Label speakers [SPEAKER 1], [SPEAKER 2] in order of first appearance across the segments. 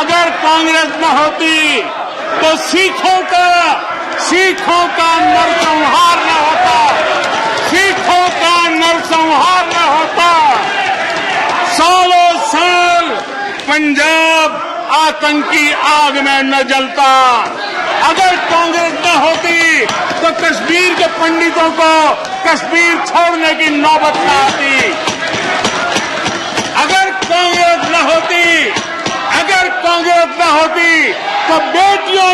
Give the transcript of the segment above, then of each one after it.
[SPEAKER 1] अगर कांग्रेस न होती तो सिखों का नरसंहार न होता, सिखों का नरसंहार न होता। सालों साल पंजाब आतंकी आग में न जलता। अगर कांग्रेस न होती तो कश्मीर के पंडितों को कश्मीर छोड़ने की नौबत न आती। अगर कांग्रेस न होती तो बेटियों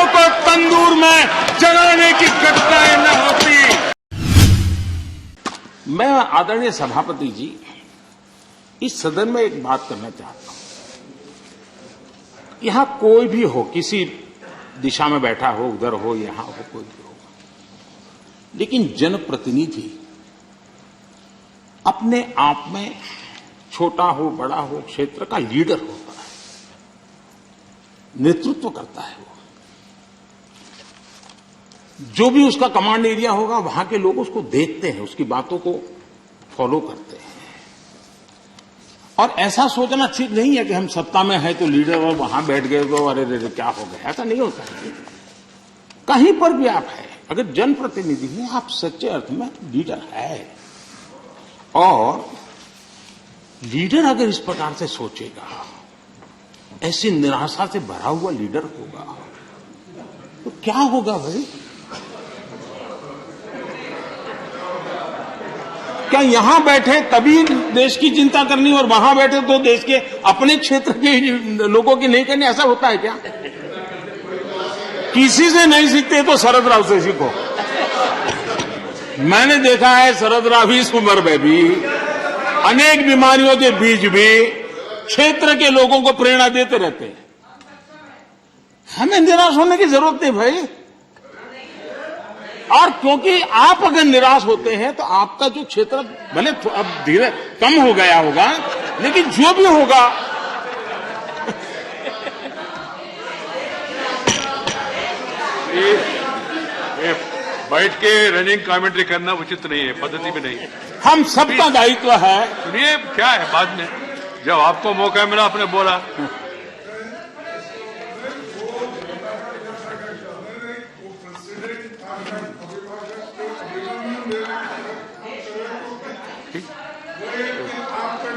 [SPEAKER 1] को तंदूर में जलाने की घटनाएं न होती। मैं आदरणीय सभापति जी इस सदन में एक बात करना चाहता हूं। यहां कोई भी हो, किसी दिशा में बैठा हो, उधर हो, यहां हो, कोई भी हो, लेकिन जनप्रतिनिधि अपने आप में छोटा हो, बड़ा हो, क्षेत्र का लीडर होता है, नेतृत्व करता है। वो जो भी उसका कमांड एरिया होगा, वहां के लोग उसको देखते हैं, उसकी बातों को फॉलो करते हैं। और ऐसा सोचना ठीक नहीं है कि हम सत्ता में हैं तो लीडर, और वहां बैठ गए तो अरे रे क्या हो गया। ऐसा नहीं होता है। कहीं पर भी आप हैं, अगर जनप्रतिनिधि हैं, आप सच्चे अर्थ में लीडर है। और लीडर अगर इस प्रकार से सोचेगा, ऐसी निराशा से भरा हुआ लीडर होगा, तो क्या होगा भाई? क्या यहां बैठे तभी देश की चिंता करनी और वहां बैठे तो देश के अपने क्षेत्र के लोगों की नहीं करनी? ऐसा होता है क्या? किसी से नहीं सीखते तो शरद राव से सीखो। मैंने देखा है शरद राव इस उम्र में भी अनेक बीमारियों के बीच भी क्षेत्र के लोगों को प्रेरणा देते रहते हैं। हमें निराश होने की जरूरत नहीं भाई। और क्योंकि आप अगर निराश होते हैं तो आपका जो क्षेत्र भले अब धीरे कम हो गया होगा, लेकिन जो भी होगा
[SPEAKER 2] ये बैठ के रनिंग कमेंट्री करना उचित नहीं है, पद्धति में नहीं है।
[SPEAKER 1] हम सबका दायित्व है।
[SPEAKER 2] सुनिए क्या है, बाद में जब आपको मौका मिला आपने बोला।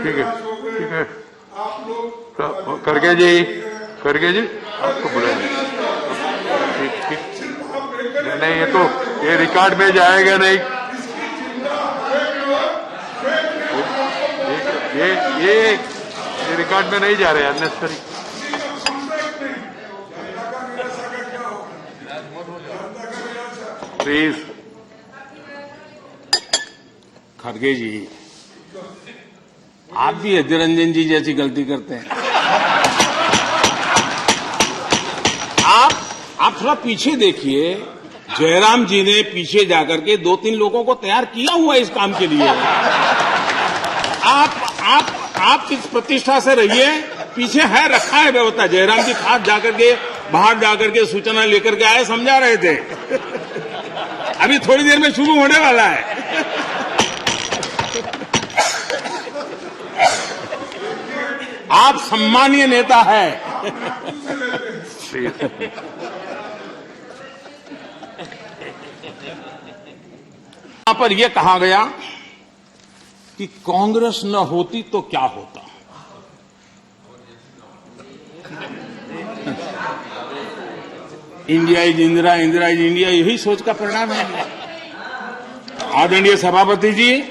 [SPEAKER 2] ठीक है करके जी आपको बुलाया ठीक। नहीं ये रिकॉर्ड में जाएगा नहीं। ये रिकॉर्ड में नहीं जा रहे अननेसेसरी। प्लीज
[SPEAKER 1] खड़गे जी, आप भी अधीर रंजन जी जैसी गलती करते हैं। आप थोड़ा पीछे देखिए, जयराम जी ने पीछे जाकर के 2-3 लोगों को तैयार किया हुआ है इस काम के लिए। आप इस प्रतिष्ठा से रहिए, पीछे है रखा है व्यवस्था। जयराम जी खास जाकर के बाहर जाकर के सूचना लेकर के आए, समझा रहे थे। अभी थोड़ी देर में शुरू होने वाला है। आप सम्मानीय नेता है। यहां पर यह कहा गया कि कांग्रेस न होती तो क्या होता। India is Indira, Indira is India, यही सोच का परिणाम है। आदरणीय सभापति जी,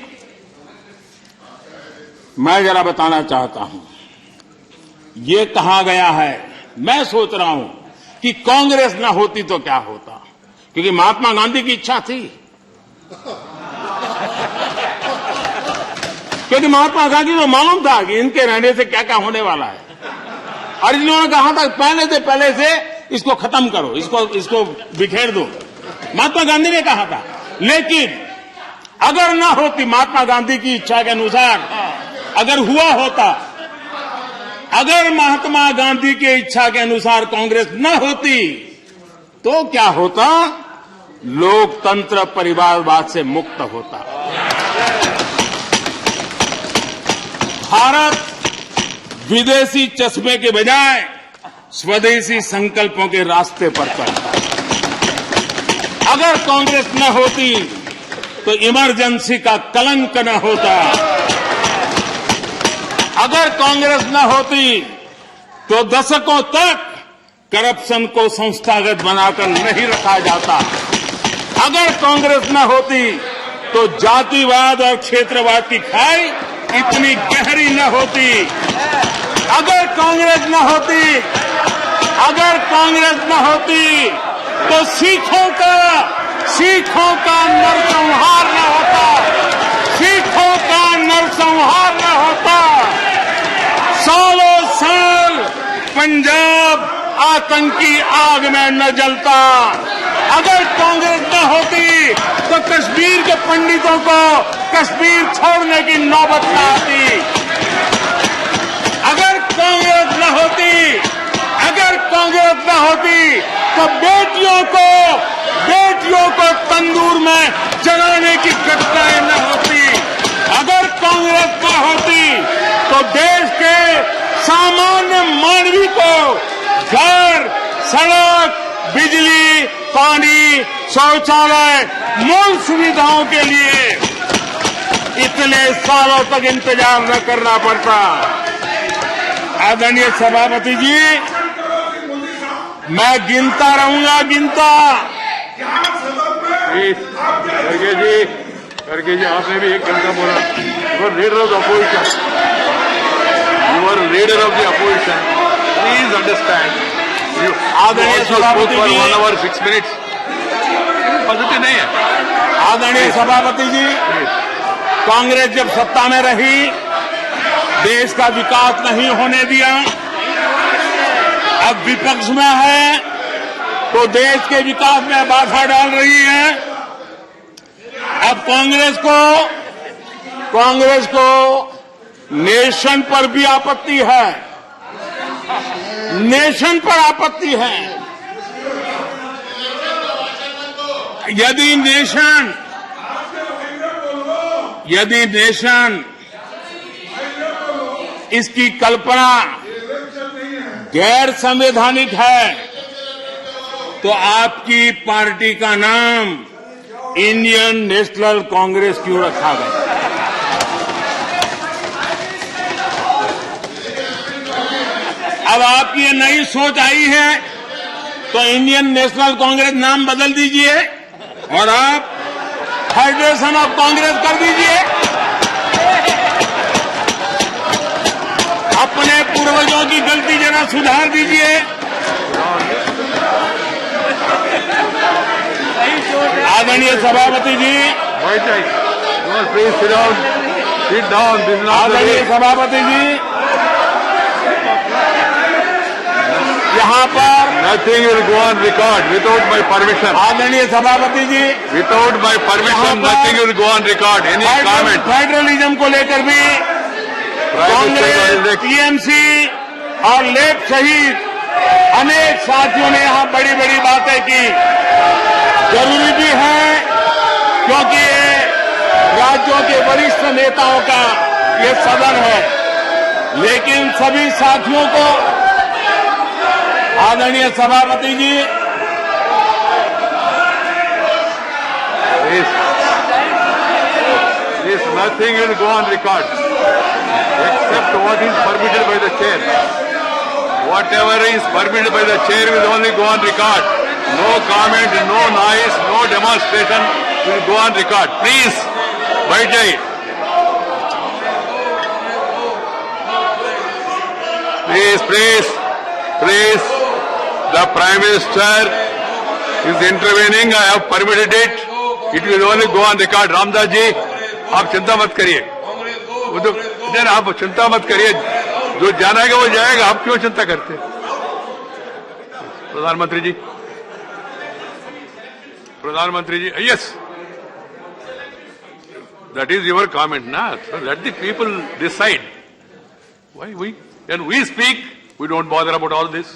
[SPEAKER 1] मैं जरा बताना चाहता हूं, ये कहा गया है, मैं सोच रहा हूं कि कांग्रेस न होती तो क्या होता, क्योंकि महात्मा गांधी की इच्छा थी। क्योंकि महात्मा गांधी को मालूम था कि इनके रहने से क्या क्या होने वाला है, और इन्होंने कहा था पहले से इसको खत्म करो, इसको बिखेर दो। महात्मा गांधी ने कहा था। लेकिन अगर ना होती महात्मा गांधी की इच्छा के अनुसार, अगर हुआ होता, अगर महात्मा गांधी की इच्छा के अनुसार कांग्रेस न होती तो क्या होता? लोकतंत्र परिवारवाद से मुक्त होता। भारत विदेशी चश्मे के बजाय स्वदेशी संकल्पों के रास्ते पर चलता। अगर कांग्रेस न होती तो इमरजेंसी का कलंक न होता। अगर कांग्रेस न होती तो दशकों तक करप्शन को संस्थागत बनाकर नहीं रखा जाता। अगर कांग्रेस न होती तो जातिवाद और क्षेत्रवाद की खाई इतनी गहरी न होती। अगर कांग्रेस न होती तो सिखों का नरसंहार न होता। सिखों का नरसंहार न होता। सालों साल पंजाब आतंकी आग में न जलता। अगर कांग्रेस न होती तो कश्मीर के पंडितों को कश्मीर छोड़ने की नौबत न आती। अगर कांग्रेस न होती तो बेटियों को तंदूर में जलाने की घटनाएं न होती। अगर कांग्रेस न होती तो देश के सामान्य मानवी को घर, सड़क, बिजली, पानी, शौचालय, मूल सुविधाओं के लिए इतने सालों तक इंतजार न करना पड़ता। आदरणीय सभापति जी, मैं गिनता रहूंगा।
[SPEAKER 2] खड़गे जी आपने भी एक घंटा बोला। You are leader of the opposition. Please understand.
[SPEAKER 1] आदरणीय सभापति जी,
[SPEAKER 2] 1 hour 6 minutes पॉजिटिव नहीं है।
[SPEAKER 1] आदरणीय सभापति जी, कांग्रेस जब सत्ता में रही देश का विकास नहीं होने दिया। अब विपक्ष में है तो देश के विकास में बाधा डाल रही है। अब कांग्रेस को नेशन पर भी आपत्ति है। नेशन पर आपत्ति है। यदि नेशन इसकी कल्पना गैर संवैधानिक है तो आपकी पार्टी का नाम इंडियन नेशनल कांग्रेस क्यों रखा गया? अब आपकी ये नई सोच आई है तो इंडियन नेशनल कांग्रेस नाम बदल दीजिए और आप फेडरेशन ऑफ कांग्रेस कर दीजिए। अपने पूर्वजों की गलती जरा सुधार दीजिए। आदरणीय सभापति जी, आदरणीय सभापति जी, यहाँ पर
[SPEAKER 2] nothing will go on record without my permission.
[SPEAKER 1] आदरणीय सभापति जी,
[SPEAKER 2] without my permission nothing will go on record. Any comment?
[SPEAKER 1] Federalism को लेकर भी कांग्रेस, टीएमसी और लेफ्ट सहित अनेक साथियों ने यहां बड़ी बड़ी बातें की। जरूरी भी है क्योंकि ये राज्यों के वरिष्ठ नेताओं का ये सदन है। लेकिन सभी साथियों को आदरणीय सभापति जी,
[SPEAKER 2] This nothing will go on record except what is permitted by the chair. Whatever is permitted by the chair will only go on record. No comment, no noise, no demonstration will go on record. Please, बैठ जाइए। Please, the Prime Minister is intervening. I have permitted it. It will only go on record. Ramdas ji, आप चिंता मत करिए। वो तो आप चिंता मत करिए, जो जाना है वो जाएगा। आप क्यों चिंता करते? प्रधानमंत्री जी, yes, that is your comment, na? So let the people decide. Why when we speak, we don't bother about all this.